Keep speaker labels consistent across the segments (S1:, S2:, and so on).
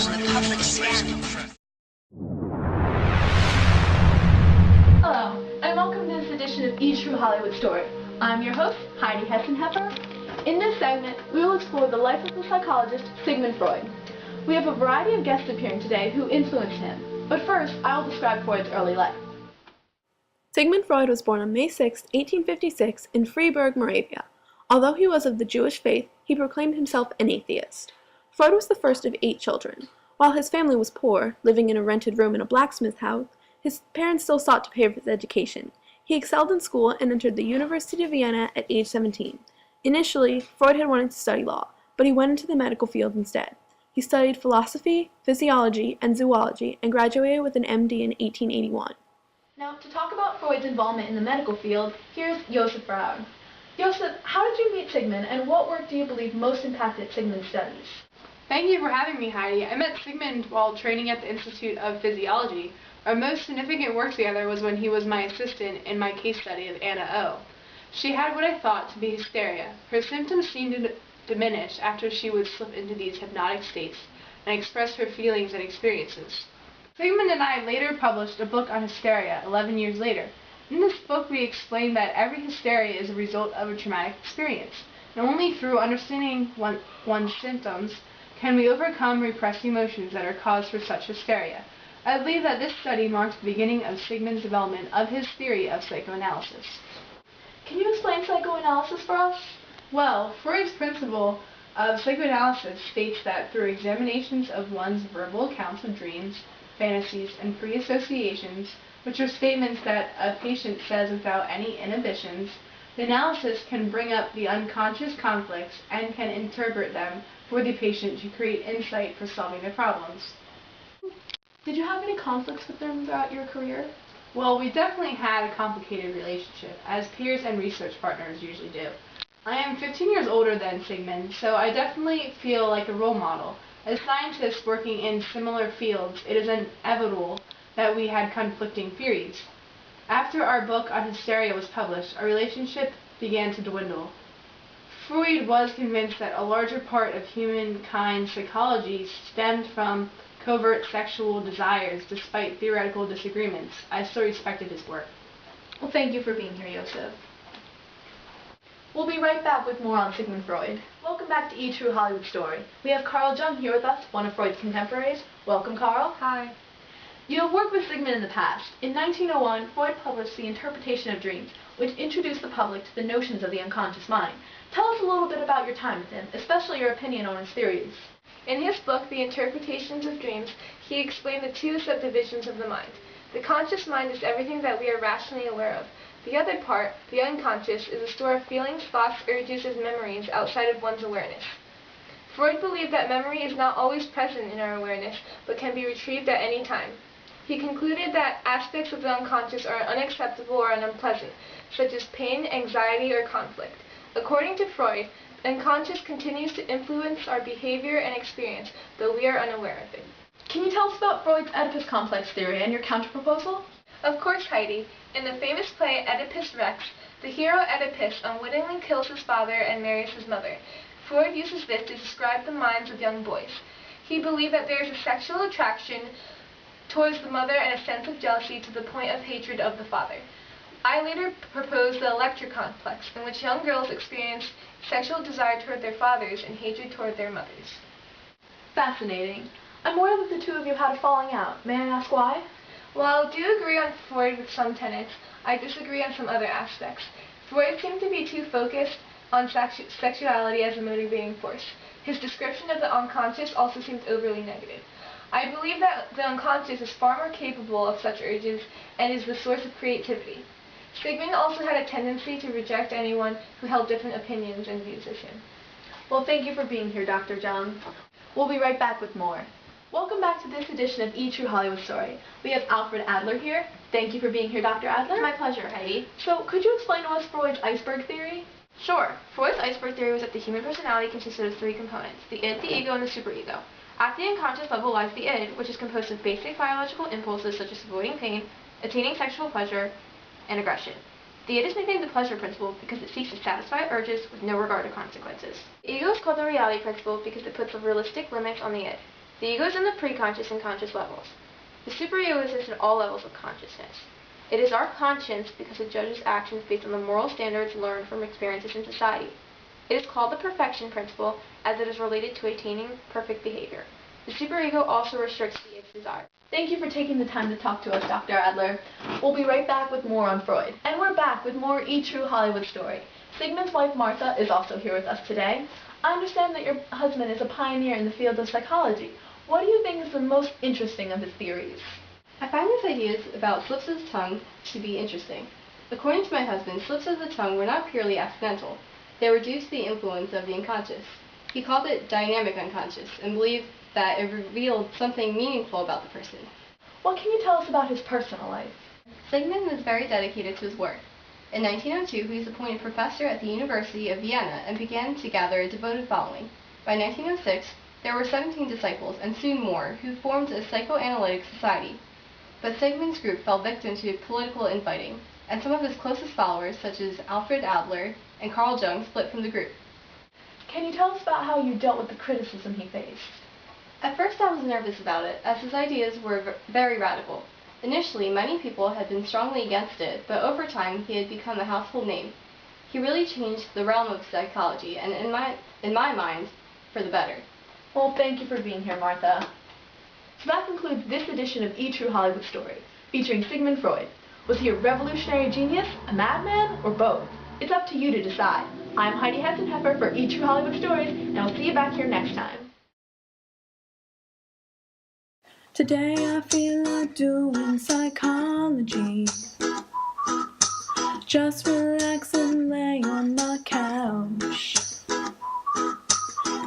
S1: Hello, and welcome to this edition of E! True Hollywood Story. I'm your host, Heidi Hessenheffer. In this segment, we will explore the life of the psychologist Sigmund Freud. We have a variety of guests appearing today who influenced him, but first, I will describe Freud's early life.
S2: Sigmund Freud was born on May 6, 1856, in Freiburg, Moravia. Although he was of the Jewish faith, he proclaimed himself an atheist. Freud was the first of 8 children. While his family was poor, living in a rented room in a blacksmith house, his parents still sought to pay for his education. He excelled in school and entered the University of Vienna at age 17. Initially, Freud had wanted to study law, but he went into the medical field instead. He studied philosophy, physiology, and zoology, and graduated with an MD in 1881.
S1: Now, to talk about Freud's involvement in the medical field, here's Joseph Brown. Joseph, how did you meet Sigmund, and what work do you believe most impacted Sigmund's studies?
S3: Thank you for having me, Heidi. I met Sigmund while training at the Institute of Physiology. Our most significant work together was when he was my assistant in my case study of Anna O. She had what I thought to be hysteria. Her symptoms seemed to diminish after she would slip into these hypnotic states and express her feelings and experiences. Sigmund and I later published a book on hysteria 11 years later. In this book, we explained that every hysteria is a result of a traumatic experience, and only through understanding one's symptoms can we overcome repressed emotions that are cause for such hysteria. I believe that this study marks the beginning of Sigmund's development of his theory of psychoanalysis.
S1: Can you explain psychoanalysis for us?
S3: Well, Freud's principle of psychoanalysis states that through examinations of one's verbal accounts of dreams, fantasies, and pre-associations, which are statements that a patient says without any inhibitions, the analysis can bring up the unconscious conflicts and can interpret them for the patient to create insight for solving their problems.
S1: Did you have any conflicts with them throughout your career?
S3: Well, we definitely had a complicated relationship, as peers and research partners usually do. I am 15 years older than Sigmund, so I definitely feel like a role model. As scientists working in similar fields, it is inevitable that we had conflicting theories. After our book on hysteria was published, our relationship began to dwindle. Freud was convinced that a larger part of humankind's psychology stemmed from covert sexual desires, despite theoretical disagreements. I still respected his work.
S1: Well, thank you for being here, Joseph. We'll be right back with more on Sigmund Freud. Welcome back to E! True Hollywood Story. We have Carl Jung here with us, one of Freud's contemporaries. Welcome, Carl.
S3: Hi.
S1: You have worked with Sigmund in the past. In 1901, Freud published The Interpretation of Dreams, which introduced the public to the notions of the unconscious mind. Tell us a little bit about your time with him, especially your opinion on his theories.
S4: In his book, The Interpretations of Dreams, he explained the 2 subdivisions of the mind. The conscious mind is everything that we are rationally aware of. The other part, the unconscious, is a store of feelings, thoughts, urges, and memories outside of one's awareness. Freud believed that memory is not always present in our awareness, but can be retrieved at any time. He concluded that aspects of the unconscious are unacceptable or unpleasant, such as pain, anxiety, or conflict. According to Freud, the unconscious continues to influence our behavior and experience, though we are unaware of it.
S1: Can you tell us about Freud's Oedipus complex theory and your counterproposal?
S4: Of course, Heidi. In the famous play Oedipus Rex, the hero Oedipus unwittingly kills his father and marries his mother. Freud uses this to describe the minds of young boys. He believed that there is a sexual attraction towards the mother and a sense of jealousy to the point of hatred of the father. I later proposed the Electra complex, in which young girls experience sexual desire toward their fathers and hatred toward their mothers.
S1: Fascinating. I'm aware that the 2 of you had a falling out. May I ask why?
S4: While I do agree on Freud with some tenets, I disagree on some other aspects. Freud seemed to be too focused on sexuality as a motivating force. His description of the unconscious also seemed overly negative. I believe that the unconscious is far more capable of such urges and is the source of creativity. Sigmund also had a tendency to reject anyone who held different opinions and views as him.
S1: Well, thank you for being here, Dr. Jung. We'll be right back with more. Welcome back to this edition of E! True Hollywood Story. We have Alfred Adler here. Thank you for being here, Dr. Adler.
S5: My pleasure, Heidi.
S1: So, could you explain to us Freud's iceberg theory?
S5: Sure. Freud's iceberg theory was that the human personality consisted of 3 components: the id, the ego, and the superego. At the unconscious level lies the id, which is composed of basic biological impulses such as avoiding pain, attaining sexual pleasure, and aggression. The id is nicknamed the pleasure principle because it seeks to satisfy urges with no regard to consequences. The ego is called the reality principle because it puts realistic limits on the id. The ego is in the preconscious and conscious levels. The superego exists at all levels of consciousness. It is our conscience because it judges actions based on the moral standards learned from experiences in society. It is called the perfection principle as it is related to attaining perfect behavior. The superego also restricts the its desire.
S1: Thank you for taking the time to talk to us, Dr. Adler. We'll be right back with more on Freud. And we're back with more E! True Hollywood Story. Sigmund's wife, Martha, is also here with us today. I understand that your husband is a pioneer in the field of psychology. What do you think is the most interesting of his theories?
S6: I find his ideas about slips of the tongue to be interesting. According to my husband, slips of the tongue were not purely accidental. They were due to the influence of the unconscious. He called it dynamic unconscious and believed that it revealed something meaningful about the person.
S1: What can you tell us about his personal life?
S6: Sigmund was very dedicated to his work. In 1902, he was appointed professor at the University of Vienna and began to gather a devoted following. By 1906, there were 17 disciples and soon more who formed a psychoanalytic society. But Sigmund's group fell victim to political infighting, and some of his closest followers, such as Alfred Adler and Carl Jung, split from the group.
S1: Can you tell us about how you dealt with the criticism he faced?
S6: At first I was nervous about it, as his ideas were very radical. Initially, many people had been strongly against it, but over time he had become a household name. He really changed the realm of psychology, and in my mind, for the better.
S1: Well, thank you for being here, Martha. So that concludes this edition of E! True Hollywood Story, featuring Sigmund Freud. Was he a revolutionary genius, a madman, or both? It's up to you to decide. I'm Heidi Hessenheffer for E! True Hollywood Stories, and I'll see you back here next time.
S2: Today I feel like doing psychology. Just relax and lay on my couch.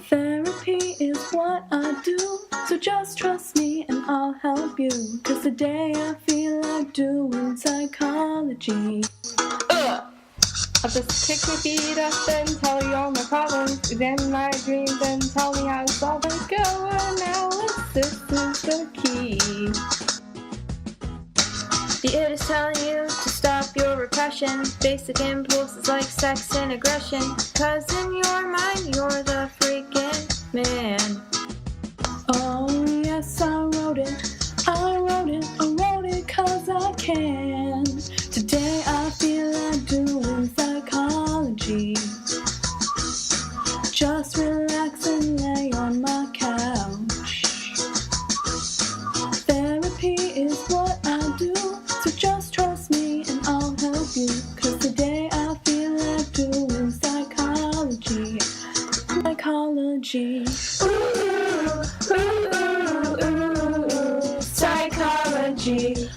S2: Therapy is what I do, so just trust me and I'll help you. 'Cause today I feel like doing psychology.
S7: I'll just kick my feet up and tell you all my problems, examine my dreams and tell me how to solve them. Go analysis is the key.
S8: The id is telling you to stop your repression, basic impulses like sex and aggression. 'Cause in your mind you're the freaking man.
S2: Oh yes, I wrote it 'cause I can. Today I feel like doing psychology. Just relax and lay on my couch. Therapy is what I do, so just trust me and I'll help you. 'Cause today I feel like doing psychology. Psychology. Psychology.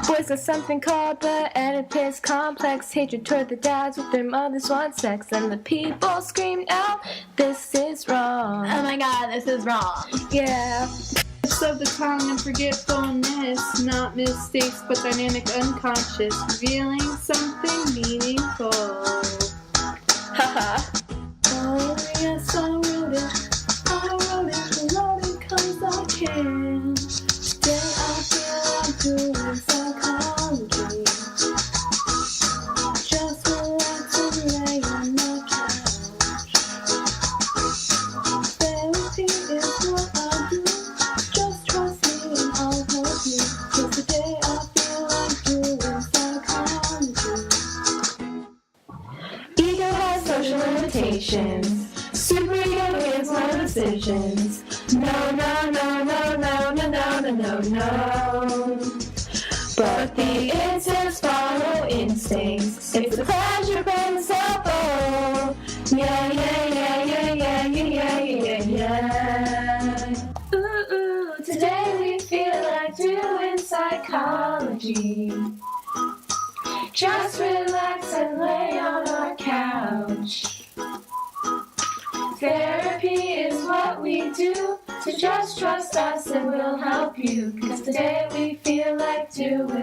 S8: Boys got something called the Oedipus complex, hatred toward the dads with their mothers want sex, and the people screamed out, "This is wrong."
S1: Oh my god, this is wrong.
S7: Yeah. Slips of the tongue and forgetfulness, not mistakes but dynamic unconscious, revealing something meaningful. Haha.
S2: Oh yes, I wrote it 'cause I can. Today I feel like doing psychology. Just relax and lay on my couch. Therapy is what I do. Just trust me and I'll help you. 'Cause today I feel like doing psychology.
S8: Ego has social limitations. Superego is my decisions. No, no, no, no, no, no, no, no, no, no. But the id says follow instincts. It's a pleasure by myself. Oh, yeah, yeah, yeah, yeah, yeah, yeah, yeah, yeah, yeah. Ooh, ooh, today we feel like doing psychology. Just relax and lay on our couch. Therapy is what we do, so just trust us and we'll help you. 'Cause today we feel like doing